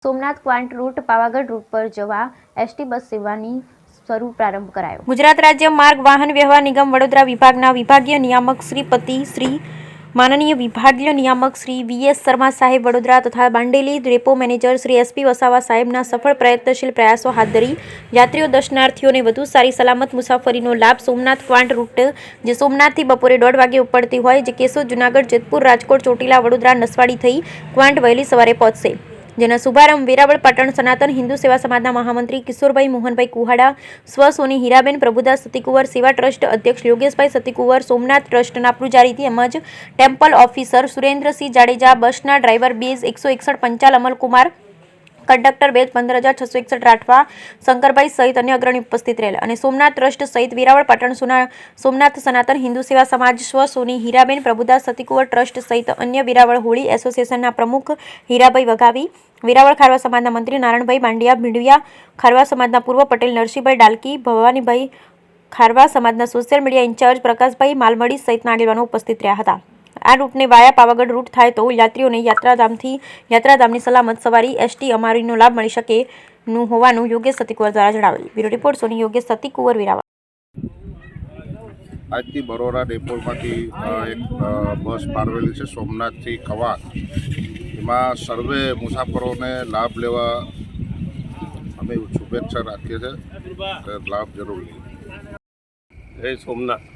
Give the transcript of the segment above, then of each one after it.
Somnath Kwant route Pavagadh route પર જવા ST bus સેવાની પ્રારંભ કરાયો। ગુજરાત રાજ્ય માર્ગ વાહન વ્યવહાર નિગમ વડોદરા વિભાગના વિભાગીય નિયામક શ્રી માનનીય વિભાગીય નિયામક શ્રી વીએસ શર્મા સાહેબ વડોદરા તથા Bodeli depot manager Shri SP Vasava સાહેબના સફળ પ્રયત્નશીલ પ્રયાસો હાથ ધરી યાત્રીઓ દર્શનાર્થીઓને વધુ સારી સલામત મુસાફરીનો લાભ સોમનાથ ક્વાંટ રૂટ જે સોમનાથથી બપોરે 1:30 વાગે ઉપડતી હોય જે કેશોદ જુનાગઢ જેતપુર રાજકોટ ચોટીલા વડોદરા નસવાડી થઈ ક્વાંટ વહેલી સવારે પહોંચશે। જેના શુભારંભ વેરાવળ પાટણ સનાતન હિન્દુ સેવા સમાજના મહામંત્રી કિશોરભાઈ મોહનભાઈ કુહાડા, સ્વ સોની હીરાબેન પ્રભુદાસ સતીકુંવર સેવા ટ્રસ્ટ અધ્યક્ષ યોગેશભાઈ સતીકુંવર, સોમનાથ ટ્રસ્ટના પૂજારી તેમજ ટેમ્પલ ઓફિસર સુરેન્દ્રસિંહ જાડેજા, બસના driver badge 161 Panchal Amalkumar, conductor badge 15,661 Rathwa Shankarbhai સહિત અન્ય અગ્રણી ઉપસ્થિત રહેલા અને સોમનાથ ટ્રસ્ટ સહિત વેરાવળ પાટણ સોમનાથ સનાતન હિન્દુ સેવા સમાજ, સ્વ સોની હીરાબેન પ્રભુદાસ સતીકુંવર ટ્રસ્ટ સહિત અન્ય વેરાવળ હોળી એસોસિએશનના પ્રમુખ હીરાભાઈ વઘાવી, વેરાવળ ખારવા સમાજના મંત્રી નારણભાઈ બાંડિયા ભીંડવિયા, ખારવા સમાજના પૂર્વ પટેલ નરસિંહભાઈ ડાલકી, ભવાનીભાઈ, ખારવા સમાજના સોશિયલ મીડિયા ઇન્ચાર્જ પ્રકાશભાઈ માલમડી સહિતના આગેવાનો ઉપસ્થિત રહ્યા હતા। આ રૂટને વાયા પાવાગઢ રૂટ થાય તો યાત્રીઓને યાત્રાધામની સલામત સવારી એસટી અમારીનો લાભ મળી શકે હોવાનું યોગેશ સતીકુંવર દ્વારા જણાવેલ। બ્યુરો રિપોર્ટ સોની યોગેશ સતીકુંવર વેરાવળ। આજથી બરોડા ડેપોમાંથી એક બસ પારવેલી છે સોમનાથથી કવાંટ। એમાં સર્વે મુસાફરોને લાભ લેવા અમે શુભેચ્છા રાખીએ છીએ, લાભ જરૂર લઈએ। જય સોમનાથ।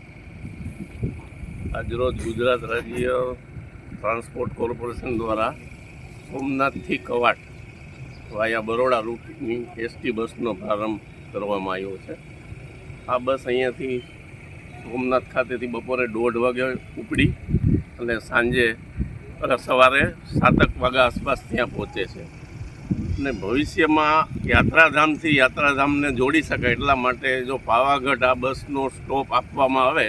આજરોજ ગુજરાત રાજ્ય ટ્રાન્સપોર્ટ કોર્પોરેશન દ્વારા સોમનાથથી કવાંટ વાયા બરોડા રૂટની એસટી બસનો પ્રારંભ કરવામાં આવ્યો છે। આ બસ અહીંયાથી સોમનાથ ખાતેથી બપોરે 1:30 વાગે ઉપડી અને સવારે 7 વાગ્યા આસપાસ ત્યાં પહોંચે છે અને ભવિષ્યમાં યાત્રાધામથી યાત્રાધામને જોડી શકાય એટલા માટે જો પાવાગઢ આ બસનો સ્ટોપ આપવામાં આવે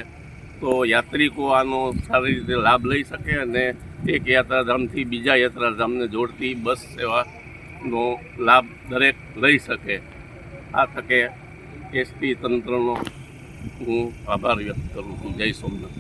તો યાત્રિકો આનો સારી રીતે લાભ લઈ શકે અને એક યાત્રાધામથી બીજા યાત્રાધામને જોડતી બસ સેવાનો લાભ દરેક લઈ શકે। આ તકે એસટી તંત્રનો હું આભાર વ્યક્ત કરું છું। જય સોમનાથ।